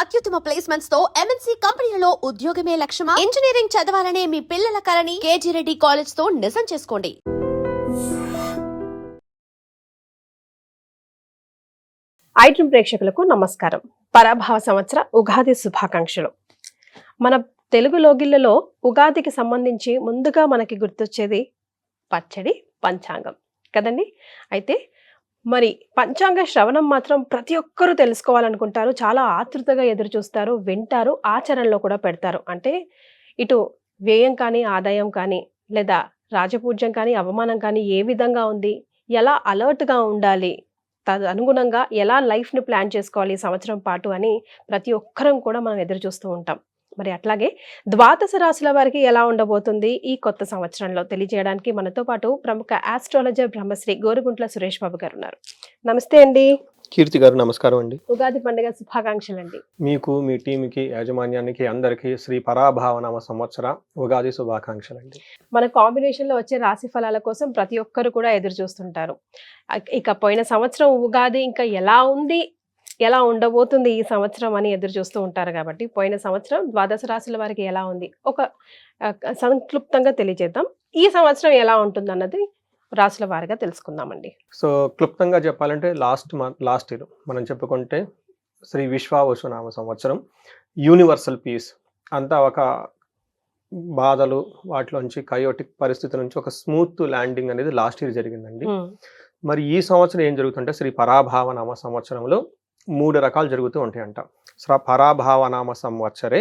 అత్యుత్తమ ప్లేస్మెంట్స్ తో ఎంఎన్సీ కంపెనీలలో ఉద్యోగమే లక్ష్యమా? ఇంజనీరింగ్ చదవాలనే మీ పిల్లల కలని కేజీ రెడ్డి కాలేజ్ తో నిజం చేసుకోండి. ఐడ్రీమ్ ప్రేక్షకులకు నమస్కారం. పరాభవ సంవత్సర ఉగాది శుభాకాంక్షలు. మన తెలుగు లోగిళ్లలో ఉగాదికి సంబంధించి ముందుగా మనకి గుర్తొచ్చేది పచ్చడి, పంచాంగం కదండి. అయితే మరి పంచాంగ శ్రవణం మాత్రం ప్రతి ఒక్కరూ తెలుసుకోవాలనుకుంటారు, చాలా ఆతృతగా ఎదురు చూస్తారు, వింటారు, ఆచరణలో కూడా పెడతారు. అంటే ఇటు వ్యయం కానీ, ఆదాయం కానీ, లేదా రాజపూజ్యం కానీ, అవమానం కానీ ఏ విధంగా ఉంది, ఎలా అలర్ట్గా ఉండాలి, అనుగుణంగా ఎలా లైఫ్ని ప్లాన్ చేసుకోవాలి ఈ సంవత్సరం పాటు అని ప్రతి ఒక్కరం కూడా మనం ఎదురు చూస్తూ ఉంటాం. మరి అట్లాగే ద్వాదశ రాశుల వారికి ఎలా ఉండబోతుంది ఈ కొత్త సంవత్సరంలో తెలియజేయడానికి మనతో పాటు ప్రముఖ ఆస్ట్రాలజర్ బ్రహ్మశ్రీ గోరుగుంట్ల సురేష్ బాబు గారు ఉన్నారు. నమస్తే అండి. కీర్తి గారు నమస్కారం అండి. ఉగాది పండుగ శుభాకాంక్షలు అండి. మీకు, మీ టీంకి, యాజమాన్యానికి అందరికీ శ్రీ పరాభావనామ సంవత్సర ఉగాది శుభాకాంక్షలు అండి. మన కాంబినేషన్ లో వచ్చే రాశి ఫలాల కోసం ప్రతి ఒక్కరు కూడా ఎదురు చూస్తుంటారు. ఇక పోయిన సంవత్సరం ఉగాది ఇంకా ఎలా ఉంది, ఎలా ఉండబోతుంది ఈ సంవత్సరం అని ఎదురు చూస్తూ ఉంటారు. కాబట్టి పోయిన సంవత్సరం ద్వాదశ రాశుల వారికి ఎలా ఉంది ఒక సంక్లుప్తంగా తెలియజేద్దాం. ఈ సంవత్సరం ఎలా ఉంటుంది అన్నది రాశుల వారిగా తెలుసుకుందామండి. సో క్లుప్తంగా చెప్పాలంటే లాస్ట్ ఇయర్ మనం చెప్పుకుంటే శ్రీ విశ్వావసునామ సంవత్సరం, యూనివర్సల్ పీస్ అంతా ఒక బాధలు వాటిలోంచి కయోటిక్ పరిస్థితి నుంచి ఒక స్మూత్ ల్యాండింగ్ అనేది లాస్ట్ ఇయర్ జరిగిందండి. మరి ఈ సంవత్సరం ఏం జరుగుతుంటే శ్రీ పరాభావనామ సంవత్సరంలో 3 రకాలు జరుగుతూ ఉంటాయంట. పరాభావనామ సంవత్సరే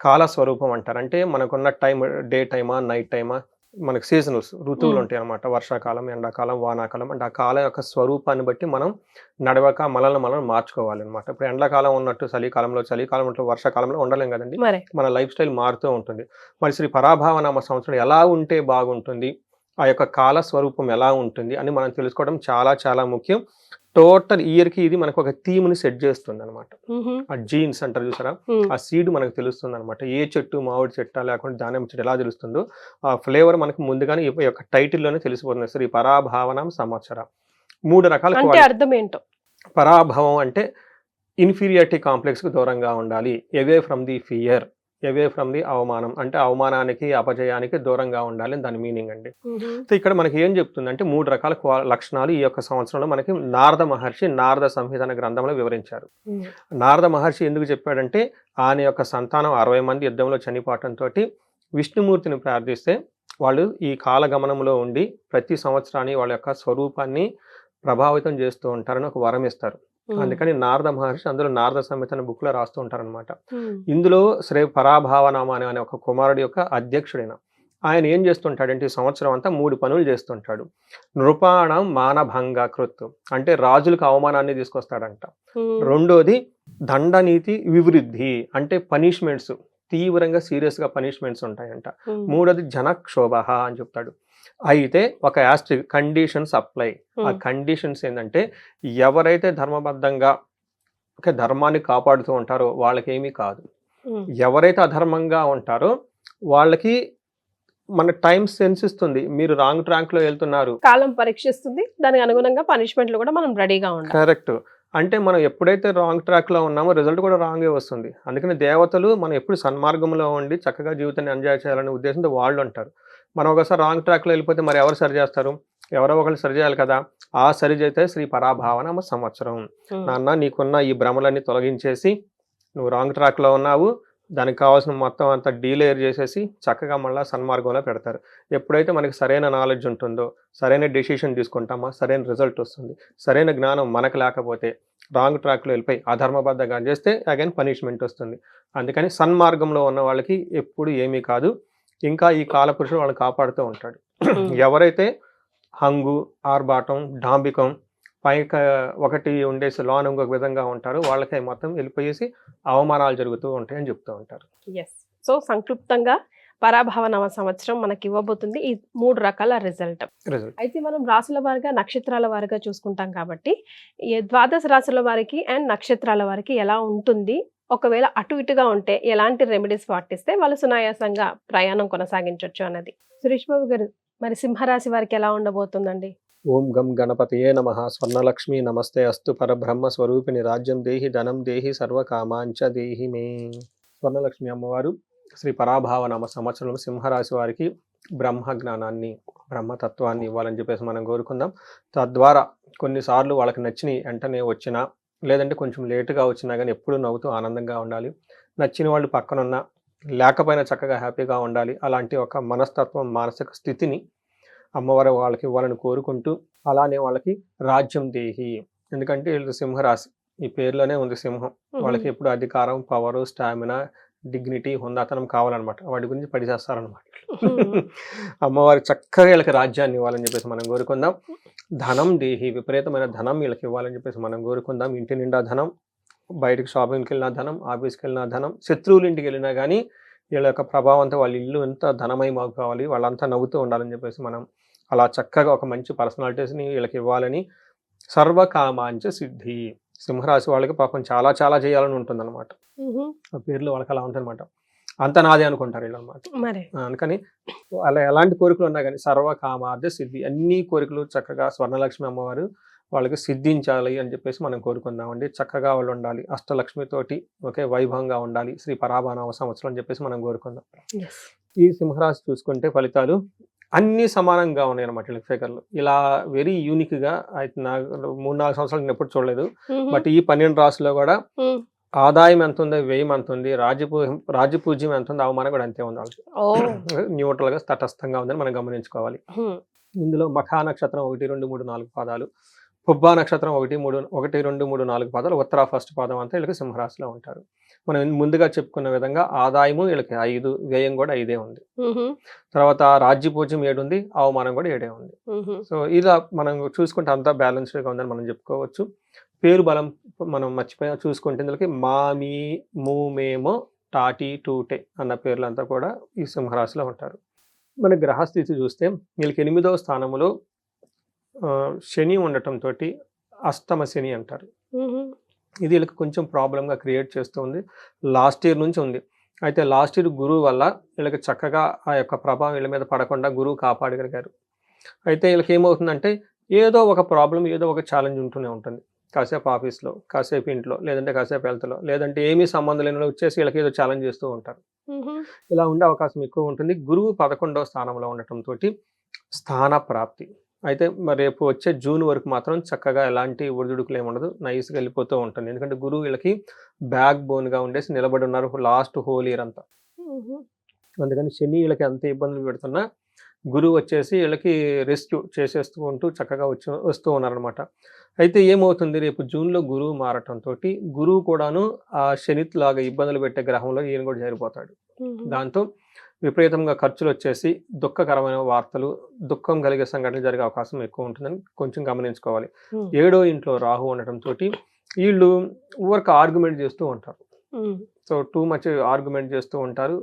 కాలస్వరూపం అంటారు. అంటే మనకున్న టైం, డే టైమా, నైట్ టైమా, మనకు సీజనల్స్, ఋతువులు ఉంటాయి అన్నమాట. వర్షాకాలం, ఎండాకాలం, వానాకాలం. అంటే ఆ కాలం యొక్క స్వరూపాన్ని బట్టి మనం నడవక మనల్ని మార్చుకోవాలి అనమాట. ఇప్పుడు ఎండాకాలం ఉన్నట్టు చలికాలంలో ఉన్నట్టు వర్షాకాలంలో ఉండలేం కదండి. మన లైఫ్ స్టైల్ మారుతూ ఉంటుంది. మరి శ్రీ పరాభావనామ సంవత్సరం ఎలా ఉంటే బాగుంటుంది, ఆ యొక్క కాల స్వరూపం ఎలా ఉంటుంది అని మనం తెలుసుకోవడం చాలా చాలా ముఖ్యం. టోటల్ ఇయర్కి ఇది మనకు ఒక థీమ్ని సెట్ చేస్తుంది అనమాట. ఆ జీన్స్ అంటారు చూసారా, ఆ సీడ్ మనకు తెలుస్తుంది అనమాట. ఏ చెట్టు, మామిడి చెట్టు లేకుంటే దానిమ్మ చెట్టు ఎలా తెలుస్తుందో ఆ ఫ్లేవర్ మనకు ముందుగానే ఈ యొక్క టైటిల్లోనే తెలిసిపోతుంది. శ్రీ పరాభావనం సంవత్సర. 3 రకాల అర్థం ఏంటో. పరాభవం అంటే ఇన్ఫీరియారిటీ కాంప్లెక్స్కి దూరంగా ఉండాలి, away from the fear, away from the అవమానం, అంటే అవమానానికి, అపజయానికి దూరంగా ఉండాలి దాని మీనింగ్ అండి. సో ఇక్కడ మనకి ఏం చెప్తుంది అంటే 3 రకాల లక్షణాలు ఈ యొక్క సంవత్సరంలో మనకి నారద మహర్షి నారద సంహిత అనే గ్రంథంలో వివరించారు. నారద మహర్షి ఎందుకు చెప్పాడంటే ఆయన యొక్క సంతానం 60 మంది యుద్ధంలో చనిపోవటంతో విష్ణుమూర్తిని ప్రార్థిస్తే వాళ్ళు ఈ కాలగమనంలో ఉండి ప్రతి సంవత్సరాన్ని వాళ్ళ యొక్క స్వరూపాన్ని ప్రభావితం చేస్తూ ఉంటారని ఒక వరం ఇస్తారు. అందుకని నారద మహర్షి అందులో నారద సంహిత అనే బుక్ లో రాస్తూ ఉంటారనమాట. ఇందులో శ్రీ పరాభావనామ అనే ఒక కుమారుడి యొక్క అధ్యక్షుడైన ఆయన ఏం చేస్తుంటాడంటే ఈ సంవత్సరం అంతా 3 పనులు చేస్తుంటాడు. నృపాణం మానభంగ కృత్, అంటే రాజులకు అవమానాన్ని తీసుకొస్తాడంట. రెండోది దండనీతి వివృద్ధి, అంటే పనిష్మెంట్స్, తీవ్రంగా సీరియస్ గా పనిష్మెంట్స్ ఉంటాయంట. మూడోది జనక్షోభ అని చెప్తాడు. అయితే ఒక యాస్ట్రిక్ కండిషన్స్ అప్లై. ఆ కండిషన్స్ ఏంటంటే ఎవరైతే ధర్మబద్ధంగా ధర్మాన్ని కాపాడుతూ ఉంటారో వాళ్ళకి ఏమీ కాదు, ఎవరైతే అధర్మంగా ఉంటారో వాళ్ళకి మన టైం సెన్స్ ఇస్తుంది, మీరు రాంగ్ ట్రాక్ లో వెళ్తున్నారు, కాలం పరీక్షిస్తుంది, దానికి అనుగుణంగా పనిష్మెంట్లు కూడా మనం రెడీగా ఉండాలి. కరెక్ట్. అంటే మనం ఎప్పుడైతే రాంగ్ ట్రాక్ లో ఉన్నామో రిజల్ట్ కూడా రాంగే వస్తుంది. అందుకని దేవతలు మనం ఎప్పుడు సన్మార్గంలో ఉండి చక్కగా జీవితాన్ని ఎంజాయ్ చేయాలనే ఉద్దేశంతో వాళ్ళు ఉంటారు. మనం ఒకసారి రాంగ్ ట్రాక్లో వెళ్ళిపోతే మరి ఎవరు సరి చేస్తారు? ఎవరో ఒకళ్ళు సరి చేయాలి కదా. ఆ సరి చేస్తే శ్రీ పరాభావనామ సంవత్సరం. నాన్న నీకున్న ఈ భ్రమలన్నీ తొలగించేసి నువ్వు రాంగ్ ట్రాక్లో ఉన్నావు, దానికి కావాల్సిన మొత్తం అంతా డీలేయర్ చేసేసి చక్కగా మళ్ళీ సన్మార్గంలో పెడతారు. ఎప్పుడైతే మనకి సరైన నాలెడ్జ్ ఉంటుందో, సరైన డెసిషన్ తీసుకుంటామో సరైన రిజల్ట్ వస్తుంది. సరైన జ్ఞానం మనకు లేకపోతే రాంగ్ ట్రాక్లో వెళ్ళిపోయి అధర్మబద్ధంగా చేస్తే అగైన్ పనిష్మెంట్ వస్తుంది. అందుకని సన్మార్గంలో ఉన్న వాళ్ళకి ఎప్పుడు ఏమీ కాదు. ఇంకా ఈ కాలపురుషుడు వాళ్ళని కాపాడుతూ ఉంటాడు. ఎవరైతే హంగు, ఆర్భాటం, డాంబికం, పైకి ఒకటి ఉండేసి లోన్ ఇంకొక విధంగా ఉంటారో వాళ్ళకి మొత్తం వెళ్ళిపోయేసి అవమానాలు జరుగుతూ ఉంటాయని చెప్తూ ఉంటారు. సో సంక్లుప్తంగా పరాభావనామ సంవత్సరం మనకి ఇవ్వబోతుంది ఈ 3 రకాల రిజల్ట్. అయితే మనం రాశుల వారిగా, నక్షత్రాల వారిగా చూసుకుంటాం కాబట్టి ఈ ద్వాదశ రాశుల వారికి అండ్ నక్షత్రాల వారికి ఎలా ఉంటుంది, ఒకవేళ అటు ఇటుగా ఉంటే ఎలాంటి రెమెడీస్ పాటిస్తే వాళ్ళు సునాయాసంగా ప్రయాణం కొనసాగించవచ్చు అన్నది. సురేష్ బాబు గారు, మరి సింహరాశి వారికి ఎలా ఉండబోతుందండి? ఓం గం గణపతయే నమః. స్వర్ణలక్ష్మి నమస్తే అస్తు. పరబ్రహ్మ స్వరూపిణి రాజ్యం దేహి ధనం దేహి సర్వకామాంచ దేహి మే. స్వర్ణలక్ష్మి అమ్మవారు శ్రీ పరాభావ నామ సంవత్సరంలో సింహరాశి వారికి బ్రహ్మ జ్ఞానాన్ని, బ్రహ్మతత్వాన్ని ఇవ్వాలని చెప్పేసి మనం కోరుకుందాం. తద్వారా కొన్నిసార్లు వాళ్ళకి నచ్చినవి వెంటనే వచ్చినా, లేదంటే కొంచెం లేటుగా వచ్చినా కానీ ఎప్పుడూ నవ్వుతూ ఆనందంగా ఉండాలి. నచ్చిన వాళ్ళు పక్కనున్నా లేకపోయినా చక్కగా హ్యాపీగా ఉండాలి. అలాంటి ఒక మనస్తత్వం, మానసిక స్థితిని అమ్మవారు వాళ్ళకి ఇవ్వాలని కోరుకుంటూ, అలానే వాళ్ళకి రాజ్యం దేహి, ఎందుకంటే వీళ్ళు సింహరాశి, ఈ పేరులోనే ఉంది సింహం. వాళ్ళకి ఎప్పుడు అధికారం, పవరు, స్టామినా, డిగ్నిటీ, హుందాతనం కావాలన్నమాట. వాటి గురించి పడిచేస్తారనమాట. అమ్మవారి చక్కగా వీళ్ళకి రాజ్యాన్ని ఇవ్వాలని చెప్పేసి మనం కోరుకుందాం. ధనం దేహి, విపరీతమైన ధనం వీళ్ళకి ఇవ్వాలని చెప్పేసి మనం కోరుకుందాం. ఇంటి నిండా ధనం, బయటకు షాపింగ్కి వెళ్ళినా ధనం, ఆఫీస్కి వెళ్ళినా ధనం, శత్రువుల ఇంటికి వెళ్ళినా కానీ వీళ్ళ యొక్క ప్రభావంతో వాళ్ళ ఇల్లు ఎంత ధనమయమాకు కావాలి, వాళ్ళంతా నవ్వుతూ ఉండాలని చెప్పేసి మనం అలా చక్కగా ఒక మంచి పర్సనాలిటీస్ని వీళ్ళకి ఇవ్వాలని. సర్వకామాంచ సిద్ధి, సింహరాశి వాళ్ళకి పాపం చాలా చాలా చేయాలని ఉంటుందన్నమాట. ఆ పేర్లు వాళ్ళకి అలా ఉంటుందన్నమాట. అంత నాదే అనుకుంటారు వీళ్ళు అనమాట. మరి అందుకని అలా ఎలాంటి కోరికలు ఉన్నా కానీ సర్వకామార్థ సిద్ధి, అన్ని కోరికలు చక్కగా స్వర్ణలక్ష్మి అమ్మవారు వాళ్ళకి సిద్ధించాలి అని చెప్పేసి మనం కోరుకుందామండి. చక్కగా వాళ్ళు ఉండాలి, అష్టలక్ష్మితోటి ఒకే వైభవంగా ఉండాలి శ్రీ పరాభానవ సంవత్సరం అని చెప్పేసి మనం కోరుకుందాం. ఈ సింహరాశి చూసుకుంటే ఫలితాలు అన్ని సమానంగా ఉన్నాయి అనమాట. వీళ్ళకి ఫిగర్లు ఇలా వెరీ యూనిక్ గా అయితే నాకు 3-4 సంవత్సరాలు నేను ఎప్పుడు చూడలేదు. బట్ ఈ 12 రాశుల్లో కూడా ఆదాయం ఎంత ఉంది, వ్యయం ఎంత ఉంది, రాజ్యపూజ్యం ఎంత ఉంది, అవమానం కూడా అంతే ఉంది వాళ్ళకి. న్యూట్రల్ గా తటస్థంగా ఉందని మనం గమనించుకోవాలి. ఇందులో మఖా నక్షత్రం 1, 2, 3, 4 పాదాలు, పుబ్బా నక్షత్రం 1, 2, 3, 4 పాదాలు, ఉత్తరా ఫస్ట్ పాదం అంతా వీళ్ళకి సింహరాశిలో ఉంటారు. మనం ముందుగా చెప్పుకున్న విధంగా ఆదాయము వీళ్ళకి 5, వ్యయం కూడా 5 ఉంది. తర్వాత రాజ్యపూజ్యం 7 ఉంది, అవమానం కూడా 7 ఉంది. సో ఇలా మనం చూసుకుంటే అంతా బ్యాలెన్స్డ్గా ఉందని మనం చెప్పుకోవచ్చు. పేరు బలం మనం మర్చిపోయినా చూసుకుంటే ఇందులోకి మా, మీ, ము, మేమో, టాటి, టూటే అన్న పేర్లంతా కూడా ఈ సింహరాశిలో ఉంటారు. మన గ్రహస్థితి చూస్తే వీళ్ళకి 8వ స్థానంలో శని ఉండటంతో అష్టమ శని అంటారు. ఇది వీళ్ళకి కొంచెం ప్రాబ్లంగా క్రియేట్ చేస్తూ ఉంది. లాస్ట్ ఇయర్ నుంచి ఉంది. అయితే లాస్ట్ ఇయర్ గురువు వల్ల వీళ్ళకి చక్కగా ఆ యొక్క ప్రభావం వీళ్ళ మీద పడకుండా గురువు కాపాడగలిగారు. అయితే వీళ్ళకి ఏమవుతుందంటే ఏదో ఒక ప్రాబ్లం, ఏదో ఒక ఛాలెంజ్ ఉంటూనే ఉంటుంది. కాసేపు ఆఫీస్లో, కాసేపు ఇంట్లో, లేదంటే కాసేపు హెల్త్లో, లేదంటే ఏమీ సంబంధం లేని వచ్చేసి వీళ్ళకి ఏదో ఛాలెంజ్ చేస్తూ ఉంటారు. ఇలా ఉండే అవకాశం ఎక్కువ ఉంటుంది. గురువు 11వ స్థానంలో ఉండటంతో స్థాన ప్రాప్తి. అయితే మరి రేపు వచ్చే జూన్ వరకు మాత్రం చక్కగా ఎలాంటి ఒడిదుడుకులు ఏమి ఉండదు, నైస్గా వెళ్ళిపోతూ ఉంటుంది. ఎందుకంటే గురువు వీళ్ళకి బ్యాక్ బోన్గా ఉండేసి నిలబడి ఉన్నారు లాస్ట్ హోల్ ఇయర్ అంతా. అందుకని శని వీళ్ళకి అంత ఇబ్బందులు పెడుతున్నా గురువు వచ్చేసి వీళ్ళకి రెస్క్యూ చేసేస్తూ ఉంటూ చక్కగా వస్తూ ఉన్నారనమాట. అయితే ఏమవుతుంది, రేపు జూన్లో గురువు మారటంతో గురువు కూడాను ఆ శనిలాగా ఇబ్బందులు పెట్టే గ్రహంలో ఈయన కూడా చేరిపోతాడు. దాంతో విపరీతంగా ఖర్చులు వచ్చేసి దుఃఖకరమైన వార్తలు, దుఃఖం కలిగే సంఘటనలు జరిగే అవకాశం ఎక్కువ ఉంటుందని కొంచెం గమనించుకోవాలి. 7వ ఇంట్లో రాహు ఉండటంతో వీళ్ళు ఊరికి ఆర్గ్యుమెంట్ చేస్తూ ఉంటారు. సో టూ మచ్ ఆర్గ్యుమెంట్ చేస్తూ ఉంటారు.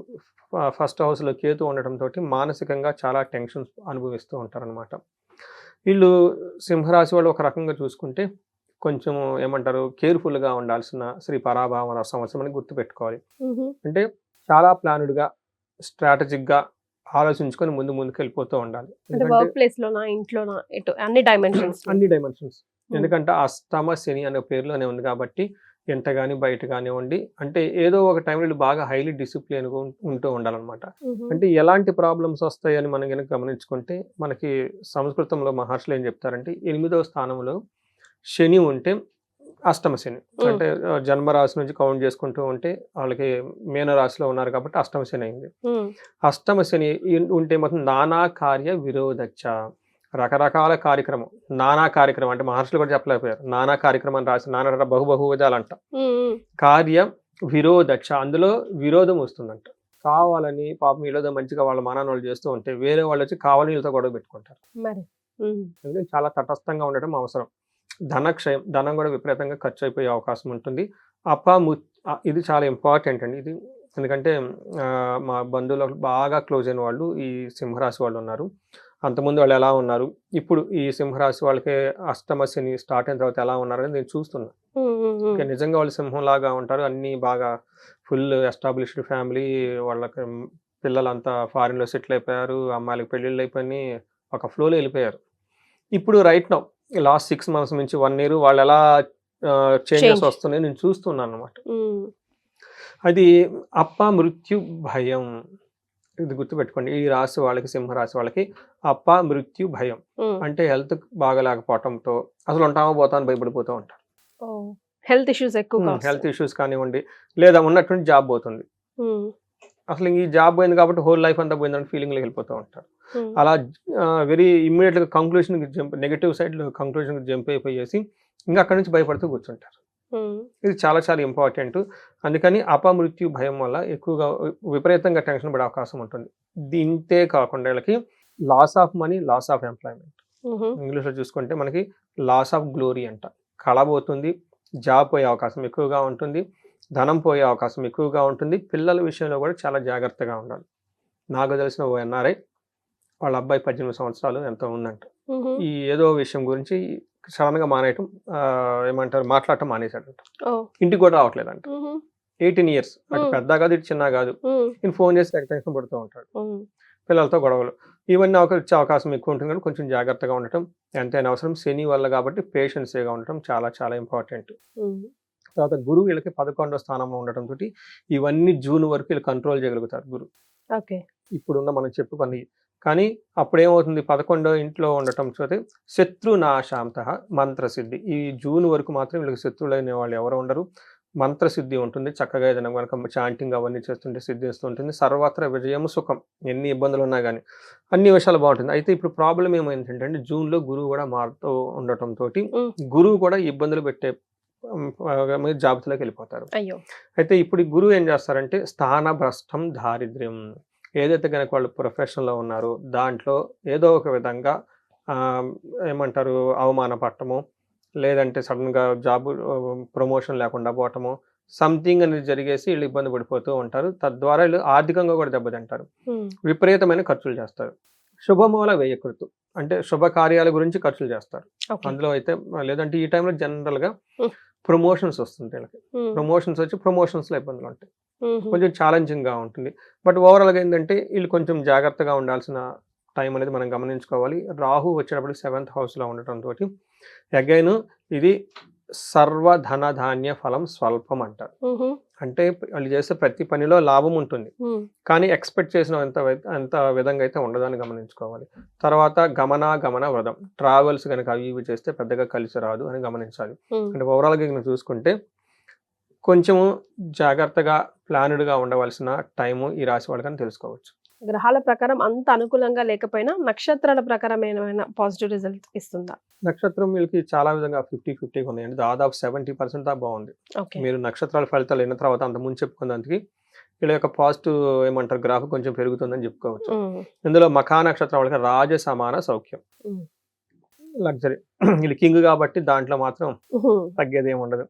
ఫస్ట్ హౌస్లో కేతు ఉండటంతో మానసికంగా చాలా టెన్షన్స్ అనుభవిస్తూ ఉంటారు అనమాట. వీళ్ళు సింహరాశి వాళ్ళు ఒక రకంగా చూసుకుంటే కొంచెం ఏమంటారు, కేర్ఫుల్గా ఉండాల్సిన శ్రీ పరాభావ సంవత్సరం అని గుర్తుపెట్టుకోవాలి. అంటే చాలా ప్లానుడ్గా, స్ట్రాటజిక్గా ఆలోచించుకొని ముందుకు వెళ్ళిపోతూ ఉండాలి. అన్ని డైమెన్షన్స్. ఎందుకంటే అష్టమ శని అనే పేరులోనే ఉంది కాబట్టి ఎంత కానీ బయట కానివ్వండి, అంటే ఏదో ఒక టైంలో బాగా హైలీ డిసిప్లిన్గా ఉంటూ ఉండాలన్నమాట. అంటే ఎలాంటి ప్రాబ్లమ్స్ వస్తాయని మనం కనుక గమనించుకుంటే మనకి సంస్కృతంలో మహర్షులు ఏం చెప్తారంటే 8వ స్థానంలో శని ఉంటే అష్టమ శని, అంటే జన్మరాశి నుంచి కౌంట్ చేసుకుంటూ ఉంటే వాళ్ళకి మీనరాశిలో ఉన్నారు కాబట్టి అష్టమ శని అయింది. అష్టమ శని ఉంటే మొత్తం నానా కార్య విరోధచ్చ, రకరకాల కార్యక్రమం, నానా కార్యక్రమం అంటే మహర్షులు కూడా చెప్పలేకపోయారు. నానా కార్యక్రమం రాసి నానా బహువిధాలంట. కార్య విరోధక్ష, అందులో విరోధం వస్తుందంట. కావాలని పాపం వీళ్ళతో మంచిగా వాళ్ళ మానాన్ని చేస్తూ ఉంటే వేరే వాళ్ళు వచ్చి కావాలని వీళ్ళతో గొడవ పెట్టుకుంటారు. అందుకని చాలా తటస్థంగా ఉండటం అవసరం. ధనక్షయం, ధనం కూడా విపరీతంగా ఖర్చు అయిపోయే అవకాశం ఉంటుంది. ఇది చాలా ఇంపార్టెంట్ అండి. ఇది ఎందుకంటే మా బంధువులు బాగా క్లోజ్ అయిన వాళ్ళు ఈ సింహరాశి వాళ్ళు ఉన్నారు. అంతకుముందు వాళ్ళు ఎలా ఉన్నారు, ఇప్పుడు ఈ సింహరాశి వాళ్ళకి అష్టమ శని స్టార్ట్ అయిన తర్వాత ఎలా ఉన్నారని నేను చూస్తున్నా. నిజంగా వాళ్ళు సింహంలాగా ఉంటారు. అన్నీ బాగా ఫుల్ ఎస్టాబ్లిష్డ్ ఫ్యామిలీ, వాళ్ళకి పిల్లలంతా ఫారిన్లో సెటిల్ అయిపోయారు, అమ్మాయిలకి పెళ్ళిళ్ళు అయిపోయి ఒక ఫ్లోలో వెళ్ళిపోయారు. ఇప్పుడు రైట్ నౌ లాస్ట్ 6 months నుంచి 1 year వాళ్ళు ఎలా చేంజెస్ Change. వస్తున్నాయి నేను చూస్తున్నాను అనమాట. అది మృత్యు భయం. ఇది గుర్తుపెట్టుకోండి. ఈ రాశి వాళ్ళకి, సింహరాశి వాళ్ళకి మృత్యు భయం అంటే హెల్త్ బాగలేకపోవటంతో అసలు ఉంటామో పోతా అని భయపడిపోతూ ఉంటారు. హెల్త్ ఇష్యూస్ ఎక్కువగా హెల్త్ ఇష్యూస్ కానివ్వండి, లేదా ఉన్నటువంటి జాబ్ పోతుంది. అసలు ఈ జాబ్ పోయింది కాబట్టి హోల్ లైఫ్ అంతా పోయిందని ఫీలింగ్లో వెళ్ళిపోతూ ఉంటారు. అలా వెరీ ఇమ్మీడియట్గా కంక్లూషన్కి జంప్, నెగటివ్ సైడ్ కంక్లూషన్కి జంప్ అయిపోయేసి ఇంకా అక్కడి నుంచి భయపడుతూ కూర్చుంటారు. ఇది చాలా చాలా ఇంపార్టెంట్. అందుకని అపమృత్యు భయం వల్ల ఎక్కువగా విపరీతంగా టెన్షన్ పడే అవకాశం ఉంటుంది. దీంతే కాకుండా వీళ్ళకి loss of money, loss of employment. ఇంగ్లీష్లో చూసుకుంటే మనకి లాస్ ఆఫ్ గ్లోరీ అంట. కళ పోతుంది, జాబ్ పోయే అవకాశం ఎక్కువగా ఉంటుంది, ధనం పోయే అవకాశం ఎక్కువగా ఉంటుంది. పిల్లల విషయంలో కూడా చాలా జాగ్రత్తగా ఉండాలి. నాకు తెలిసిన ఓ ఎన్ఆర్ఐ వాళ్ళ అబ్బాయి 18 సంవత్సరాలు ఎంతో ఉందంట. ఈ ఏదో విషయం గురించి సడన్ గా మానేయటం, ఏమంటారు, మాట్లాడటం మానేశాడంట. ఇంటికి కూడా రావట్లేదంట. 18 years. అటు పెద్ద కాదు, ఇటు చిన్న కాదు. నేను ఫోన్ చేసి టెన్షన్ పడుతూ ఉంటాడు. పిల్లలతో గొడవలు ఇవన్నీ వచ్చే అవకాశం ఎక్కువ ఉంటుంది. కానీ కొంచెం జాగ్రత్తగా ఉండటం ఎంతైనా అవసరం. శని వల్ల కాబట్టి పేషెన్స్గా ఉండటం చాలా చాలా ఇంపార్టెంట్. తర్వాత గురువు వీళ్ళకి 11వ స్థానంలో ఉండటం తోటి ఇవన్నీ జూన్ వరకు వీళ్ళు కంట్రోల్ చేయగలుగుతారు గురువు. ఇప్పుడున్న మనం చెప్పుకొని. కానీ అప్పుడేమవుతుంది, 11వ ఇంట్లో ఉండటం చోతే శత్రునాశాంత మంత్రసిద్ధి. ఈ జూన్ వరకు మాత్రం వీళ్ళకి శత్రువులైన వాళ్ళు ఎవరు ఉండరు. మంత్రసిద్ధి ఉంటుంది. చక్కగా ఏదైనా కనుక చాంటింగ్ అవన్నీ చేస్తుంటే సిద్ధిస్తూ ఉంటుంది. సర్వత్ర విజయం సుఖం. ఎన్ని ఇబ్బందులు ఉన్నా కానీ అన్ని విషయాలు బాగుంటుంది. అయితే ఇప్పుడు ప్రాబ్లం ఏమైందంటే జూన్లో గురువు కూడా మారుతూ ఉండటంతో గురువు కూడా ఇబ్బందులు పెట్టే జాబితాలోకి వెళ్ళిపోతారు. అయితే ఇప్పుడు గురువు ఏం చేస్తారంటే స్థానభ్రష్టం దారిద్ర్యం. ఏదైతే కనుక వాళ్ళు ప్రొఫెషన్లో ఉన్నారో దాంట్లో ఏదో ఒక విధంగా ఏమంటారు అవమానపడటము, లేదంటే సడన్గా జాబ్ ప్రమోషన్ లేకుండా పోవటము, సంథింగ్ అనేది జరిగేసి వీళ్ళు ఇబ్బంది పడిపోతూ ఉంటారు. తద్వారా వీళ్ళు ఆర్థికంగా కూడా దెబ్బతింటారు. విపరీతమైన ఖర్చులు చేస్తారు. శుభమూల వ్యయకృతు అంటే శుభకార్యాల గురించి ఖర్చులు చేస్తారు. అందులో అయితే లేదంటే ఈ టైంలో జనరల్గా ప్రమోషన్స్ వస్తుంటాయి. వీళ్ళకి ప్రమోషన్స్ వచ్చి ప్రమోషన్స్లో ఇబ్బందులు ఉంటాయి. కొంచెం ఛాలెంజింగ్గా ఉంటుంది. బట్ ఓవరాల్గా ఏంటంటే వీళ్ళు కొంచెం జాగ్రత్తగా ఉండాల్సిన టైం అనేది మనం గమనించుకోవాలి. రాహు వచ్చేటప్పుడు 7th హౌస్లో ఉండటంతో అగైన్ ఇది సర్వధన ధాన్య ఫలం స్వల్పం అంటారు. అంటే వాళ్ళు చేసే ప్రతి పనిలో లాభం ఉంటుంది, కానీ ఎక్స్పెక్ట్ చేసిన అంత విధంగా అయితే ఉండదని గమనించుకోవాలి. తర్వాత గమన వ్రతం, ట్రావెల్స్ కనుక అవి ఇవి చేస్తే పెద్దగా కలిసి రాదు అని గమనించాలి. అంటే ఓవరాల్గా కనుక చూసుకుంటే కొంచెము జాగ్రత్తగా ప్లాన్డ్గా ఉండవలసిన టైము ఈ రాశి వాళ్ళకని తెలుసుకోవచ్చు. గ్రహాల ప్రకారం అంత అనుకూలంగా లేకపోయినా నక్షత్రాల ప్రకారం ఏమైనా పాజిటివ్ రిజల్ట్ ఇస్తుందా? నక్షత్రం వీళ్ళకి చాలా విధంగా 50-50 ఉన్నాయండి. దాదాపు 70% దాకా బాగుంది. మీరు నక్షత్రాల ఫలితాలు అయిన తర్వాత అంత ముందు చెప్పుకున్నందుకు వీళ్ళ యొక్క పాజిటివ్ ఏమంటారు గ్రాఫ్ కొంచెం పెరుగుతుందని చెప్పుకోవచ్చు. ఇందులో మఖా నక్షత్రం వాళ్ళకి రాజ సమాన సౌఖ్యం, లగ్జరీ. వీళ్ళు కింగ్ కాబట్టి దాంట్లో మాత్రం తగ్గేది ఏమి ఉండదు.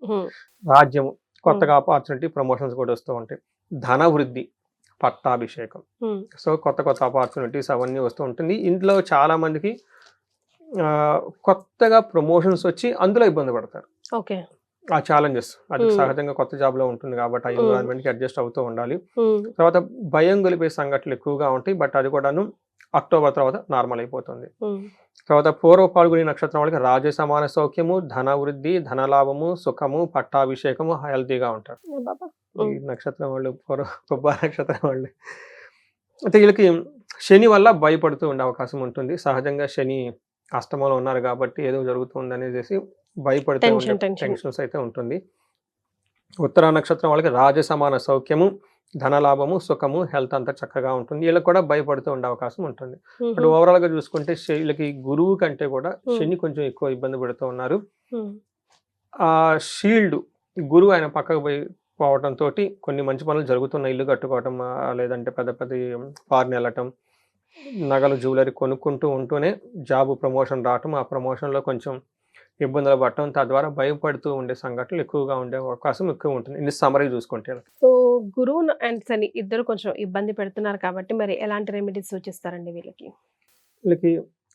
రాజ్యము, కొత్తగా ఆపర్చునిటీ, ప్రమోషన్స్ కూడా వస్తూ ఉంటాయి. ధన వృద్ధి, పట్టాభిషేకం. సో కొత్త ఆపర్చునిటీస్ అవన్నీ వస్తూ ఉంటుంది. ఇంట్లో చాలా మందికి కొత్తగా ప్రమోషన్స్ వచ్చి అందులో ఇబ్బంది పడతారు. ఆ ఛాలెంజెస్ అది సహజంగా కొత్త జాబ్ లో ఉంటుంది కాబట్టి ఆ ఎన్విరాన్మెంట్ కి అడ్జస్ట్ అవుతూ ఉండాలి. తర్వాత భయం గొలిపే సంఘటనలు ఎక్కువగా ఉంటాయి. బట్ అది కూడాను అక్టోబర్ తర్వాత నార్మల్ అయిపోతుంది. తర్వాత పూర్వ పాల్గొని నక్షత్రం వాళ్ళకి రాజ సమాన సౌఖ్యము, ధన వృద్ధి, ధనలాభము, సుఖము, పట్టాభిషేకము, హెల్తీగా ఉంటారు ఈ నక్షత్రం వాళ్ళు. పుబ్బ నక్షత్రం వాళ్ళు అయితే వీళ్ళకి శని వల్ల భయపడుతూ ఉండే అవకాశం ఉంటుంది. సహజంగా శని అష్టమంలో ఉన్నారు కాబట్టి ఏదో జరుగుతుంది అనేసి భయపడుతూ ఉండే టెన్షన్స్ అయితే ఉంటుంది. ఉత్తర నక్షత్రం వాళ్ళకి రాజ సమాన సౌఖ్యము, ధనలాభము, సుఖము, హెల్త్ అంతా చక్కగా ఉంటుంది. వీళ్ళకి కూడా భయపడుతూ ఉండే అవకాశం ఉంటుంది. బట్ ఓవరాల్ గా చూసుకుంటే వీళ్ళకి గురువు కంటే కూడా శని కొంచెం ఎక్కువ ఇబ్బంది పడుతూ ఉన్నారు. ఆ షీల్డ్ గురువు ఆయన పక్కకు పోవటంతో కొన్ని మంచి పనులు జరుగుతున్నాయి. ఇల్లు కట్టుకోవటం, లేదంటే పెద్ద పెద్ద ఫారిన్ వెళ్ళటం, నగలు జ్యువెలరీ కొనుక్కుంటూ ఉంటూనే జాబ్ ప్రమోషన్ రావటం, ఆ ప్రమోషన్లో కొంచెం ఇబ్బందులు పడటం, తద్వారా భయపడుతూ ఉండే సంఘటనలు ఎక్కువగా ఉండే అవకాశం ఎక్కువ ఉంటుంది. ఇది సమరీ చూసుకుంటే. సో గురువు అండ్ శని ఇద్దరు కొంచెం ఇబ్బంది పెడుతున్నారు కాబట్టి మరి ఎలాంటి రెమెడీస్ సూచిస్తారండి వీళ్ళకి? వీళ్ళకి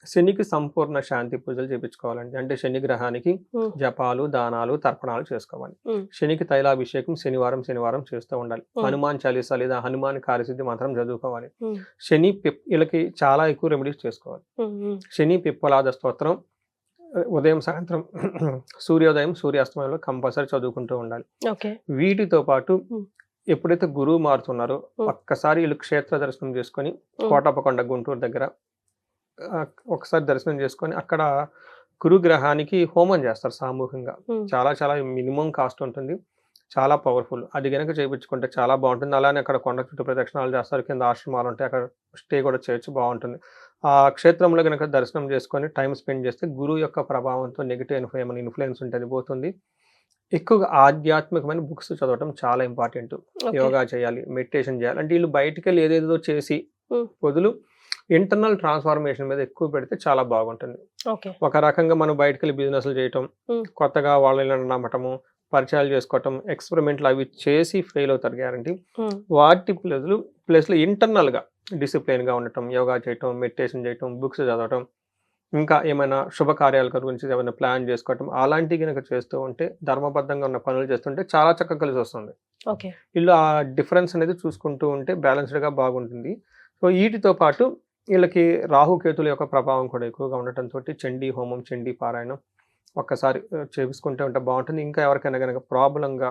శనికి సంపూర్ణ శాంతి పూజలు చేయించుకోవాలండి. అంటే శని గ్రహానికి జపాలు, దానాలు, తర్పణాలు చేసుకోవాలి. శనికి తైలాభిషేకం శనివారం చేస్తూ ఉండాలి. హనుమాన్ చాలీసా లేదా హనుమాన్ కార్యసిద్ధి మాత్రం చదువుకోవాలి. శని వీళ్ళకి చాలా ఎక్కువ రెమెడీస్ చేసుకోవాలి. శని పిప్పలాద స్తోత్రం, ఉదయం సాయంత్రం సూర్యోదయం సూర్యాస్తమయంలో కంపల్సరీ చదువుకుంటూ ఉండాలి. ఓకే. వీటితో పాటు Hmm. ఎప్పుడైతే గురువు మారుతున్నారో Hmm. ఒక్కసారి వీళ్ళు క్షేత్ర దర్శనం చేసుకొని Hmm. కోటప్పకొండ గుంటూరు దగ్గర ఒకసారి దర్శనం చేసుకొని అక్కడ గురుగ్రహానికి హోమం చేస్తారు సామూహికంగా. Hmm. చాలా చాలా మినిమం కాస్ట్ ఉంటుంది, చాలా పవర్ఫుల్. అది కనుక చేయించుకుంటే చాలా బాగుంటుంది. అలానే అక్కడ కొండ చుట్టూ ప్రదక్షిణాలు చేస్తారు, కింద ఆశ్రమాలు ఉంటాయి, అక్కడ స్టే కూడా చేయొచ్చు, బాగుంటుంది. ఆ క్షేత్రంలో కనుక దర్శనం చేసుకొని టైం స్పెండ్ చేస్తే గురువు యొక్క ప్రభావంతో నెగిటివ్ ఏమైనా ఇన్ఫ్లుయెన్స్ ఉంటుంది పోతుంది. ఎక్కువగా ఆధ్యాత్మికమైన బుక్స్ చదవటం చాలా ఇంపార్టెంట్. ఓకే. యోగా చేయాలి, మెడిటేషన్ చేయాలి. అంటే వీళ్ళు బయటికి వెళ్ళి ఏదేదో చేసి Hmm. బదులు ఇంటర్నల్ ట్రాన్స్ఫర్మేషన్ మీద ఎక్కువ పెడితే చాలా బాగుంటుంది. ఓకే. ఒక రకంగా మనం బయటకు వెళ్ళి బిజినెస్లు చేయటం, Hmm. కొత్తగా వాళ్ళని నమ్మటము, పరిచయాలు చేసుకోవటం, ఎక్స్పెరిమెంట్లు అవి చేసి ఫెయిల్ అవుతారు గ్యారంటీ. Hmm. వాటి ప్లేస్లో ఇంటర్నల్గా డిసిప్లిన్గా ఉండటం, యోగా చేయటం, మెడిటేషన్ చేయటం, బుక్స్ చదవటం, ఇంకా ఏమైనా శుభకార్యాల గురించి ఏమైనా ప్లాన్ చేసుకోవటం, అలాంటివి కనుక చేస్తూ ఉంటే ధర్మబద్ధంగా ఉన్న పనులు చేస్తుంటే చాలా చక్కగా కలిసి వస్తుంది. ఓకే. వీళ్ళు ఆ డిఫరెన్స్ అనేది చూసుకుంటూ ఉంటే బ్యాలెన్స్డ్గా బాగుంటుంది. సో వీటితో పాటు వీళ్ళకి రాహుకేతుల యొక్క ప్రభావం కూడా ఎక్కువగా ఉండటంతో చండీ హోమం, చండీ పారాయణం ఒక్కసారి చేపించుకుంటే ఉంటే బాగుంటుంది. ఇంకా ఎవరికైనా కనుక ప్రాబ్లంగా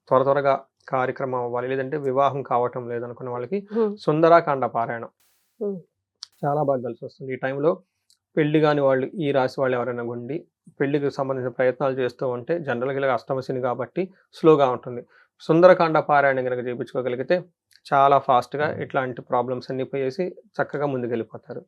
త్వరగా కార్యక్రమం అవ్వాలి, లేదంటే వివాహం కావటం లేదనుకున్న వాళ్ళకి Hmm. సుందరాకాండ పారాయణం Hmm. చాలా బాగా కలిసి వస్తుంది. ఈ టైంలో పెళ్లి కాని వాళ్ళు, ఈ రాశి వాళ్ళు ఎవరైనా ఉండి పెళ్లికి సంబంధించిన ప్రయత్నాలు చేస్తూ ఉంటే జనరల్గా ఇలా అష్టమశని కాబట్టి స్లోగా ఉంటుంది. సుందరకాండ పారాయణం కనుక చేయించుకోగలిగితే చాలా ఫాస్ట్గా ఇట్లాంటి ప్రాబ్లమ్స్ అన్ని పోయేసి చక్కగా ముందుకెళ్ళిపోతారు.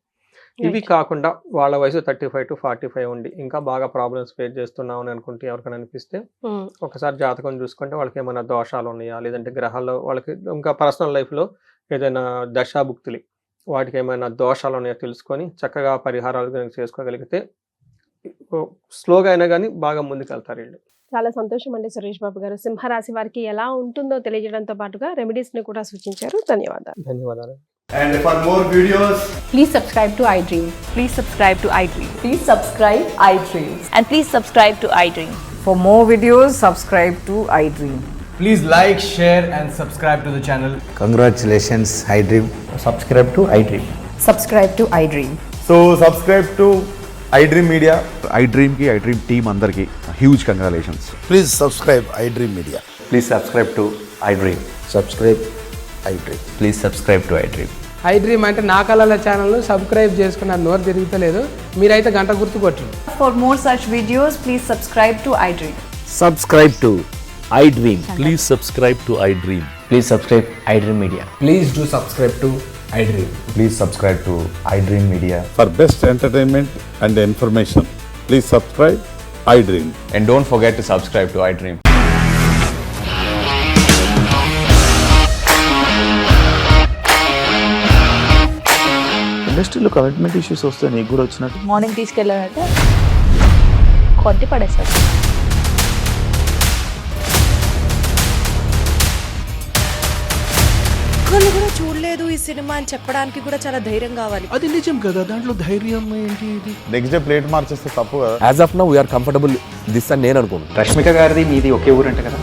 ఇవి Right. కాకుండా వాళ్ళ వయసు 35 to 45 ఉండి ఇంకా బాగా ప్రాబ్లమ్స్ ఫేస్ చేస్తున్నాం అని అనుకుంటే ఎవరికైనా అనిపిస్తే Hmm. ఒకసారి జాతకం చూసుకుంటే వాళ్ళకి ఏమైనా దోషాలు ఉన్నాయా, లేదంటే గ్రహాల్లో వాళ్ళకి ఇంకా పర్సనల్ లైఫ్లో ఏదైనా దశాభుక్తులు వాటికి ఏమైనా దోషాలు ఉన్నాయో తెలుసుకొని చక్కగా పరిహారాలు కనుక చేసుకోగలిగితే స్లోగా అయినా కానీ బాగా ముందుకెళ్తారు వీళ్ళు. చాలా సంతోషం అండి సురేష్ బాబు గారు. సింహరాశి వారికి ఎలా ఉంటుందో తెలియజేయడంతో పాటుగా రెమెడీస్ ని కూడా సూచించారు. ధన్యవాదాలు. ధన్యవాదాలు. And for more videos, Please subscribe to iDream. Please subscribe to iDream. Please subscribe iDream. And please subscribe to iDream. For more videos, subscribe to iDream. please like, share, and subscribe to the channel. Congratulations, iDream. Subscribe to iDream. Subscribe to iDream. So, subscribe to iDream Media. iDream team andarki huge congratulations. Please subscribe iDream Media. Please subscribe to iDream. Subscribe iDream. Please subscribe to iDream. iDream అంటే నా కళల ఛానల్ను subscribe చేసుకున్న నోరు తిరుగుతలేదు, మీరైతే గంట గుర్తు కొట్టండి. For more such videos, please subscribe to iDream. Subscribe to iDream. Please subscribe to iDream. Please subscribe iDream Media. Please do subscribe to iDream. Please subscribe to iDream Media. For best entertainment and information, please subscribe iDream. And don't forget to subscribe to iDream. ఇండస్ట్రీలో commitment issues వస్తే నీకు కూడా వచ్చినట్టు morning తీసుకెళ్ళారంటే కొట్టి పడేస్తారు. ఒక్కళ్ళు కూడా చూడలేదు ఈ సినిమా అని చెప్పడానికి కూడా చాలా ధైర్యం కావాలి. అది నిజం కదా, దాంట్లో ధైర్యం ఏంటి? ఇది నెక్స్ట్ డే ప్లేట్ మార్చేస్తే తప్పు కదా. As of now we are comfortable this అని నేను అనుకుంటున్నాను. రష్మిక గారిది మీది ఒకే ఊరు అంట కదా?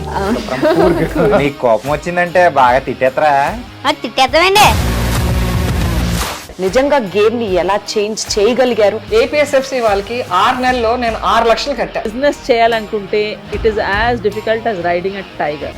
నీకు కోపం వచ్చిందంటే బాగా తిట్టేత్తరా? తిట్టేద్దామండి. నిజంగా గేమ్ ని ఎలా చేంజ్ చేయగలిగారు? ఏపీఎస్ఎఫ్సి వాళ్ళకి 6 నెలల్లో నేను 6 లక్షలు కట్టా. బిజినెస్ చేయాలనుకుంటే it is as difficult as riding a tiger.